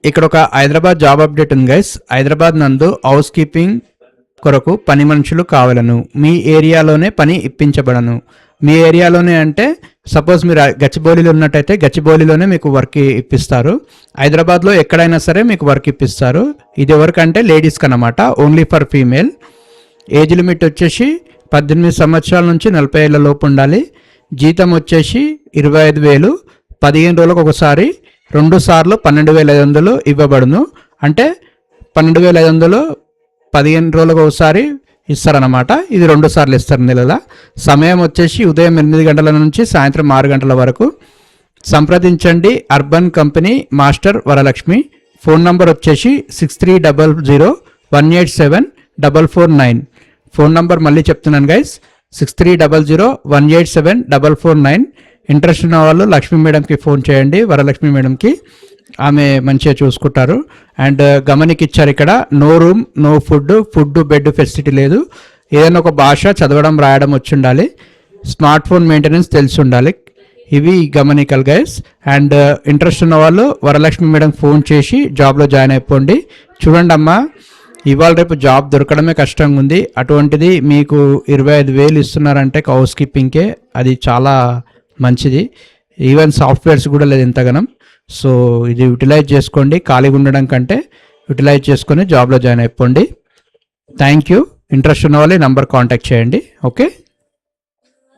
ఇక్కడ ఒక Hyderabad job update ఉంది గైస్. హైదరాబాద్ నందు హౌస్ కీపింగ్ కొరకు పని మనుషులు కావాలను. మీ ఏరియాలోనే పని ఇప్పించబడను. మీ ఏరియాలోనే అంటే సపోజ్ మీరు గచ్చిబౌలిలో ఉన్నట్టయితే గచ్చిబౌలిలోనే మీకు వర్క్ ఇప్పిస్తారు. హైదరాబాద్లో ఎక్కడైనా సరే మీకు వర్క్ ఇప్పిస్తారు. ఇది ఎవరికంటే లేడీస్కి అన్నమాట, only for female. Age limit వచ్చేసి 18 సంవత్సరాల నుంచి 40 ఏళ్ళ లోపు ఉండాలి. జీతం వచ్చేసి 25,000, 15 రోజులకు ఒకసారి 2 సార్లు 12,500 ఇవ్వబడును. అంటే 12,500 15 రోజులకు ఒకసారి ఇస్తారనమాట. ఇది 2 సార్లు ఇస్తారు నెలల. సమయం వచ్చేసి ఉదయం 8 గంటల నుంచి సాయంత్రం 6 గంటల వరకు. సంప్రదించండి urban company master Varalakshmi. Phone number వచ్చేసి 6300187449. ఫోన్ నంబర్ మళ్ళీ చెప్తున్నాను గైస్, 6300187449. ఇంట్రెస్ట్ ఉన్న వాళ్ళు లక్ష్మీ మేడంకి ఫోన్ చేయండి, వరలక్ష్మి మేడంకి. ఆమె మంచిగా చూసుకుంటారు. అండ్ గమనికి ఇచ్చారు ఇక్కడ, no room no food bed facility లేదు. ఏదైనా ఒక భాష చదవడం రాయడం వచ్చి ఉండాలి. స్మార్ట్ ఫోన్ మెయింటెనెన్స్ తెలిసి ఉండాలి. ఇవి గమనికలు గైస్. అండ్ ఇంట్రెస్ట్ ఉన్న వాళ్ళు వరలక్ష్మి మేడం ఫోన్ చేసి జాబ్లో జాయిన్ అయిపోండి. చూడండి అమ్మా, ఇవాళ రేపు జాబ్ దొరకడమే కష్టంగా ఉంది. అటువంటిది మీకు 25,000 ఇస్తున్నారంటే హౌస్ కీపింగ్కే అది చాలా మంచిది. ఈవెన్ సాఫ్ట్వేర్స్ కూడా లేదు ఇంతగానం. సో ఇది యూటిలైజ్ చేసుకోండి. ఖాళీగా ఉండడం కంటే యూటిలైజ్ చేసుకొని జాబ్లో జాయిన్ అయిపోండి. Thank you. ఇంట్రెస్ట్ ఉన్న వాళ్ళు నంబర్ కాంటాక్ట్ చేయండి. ఓకే.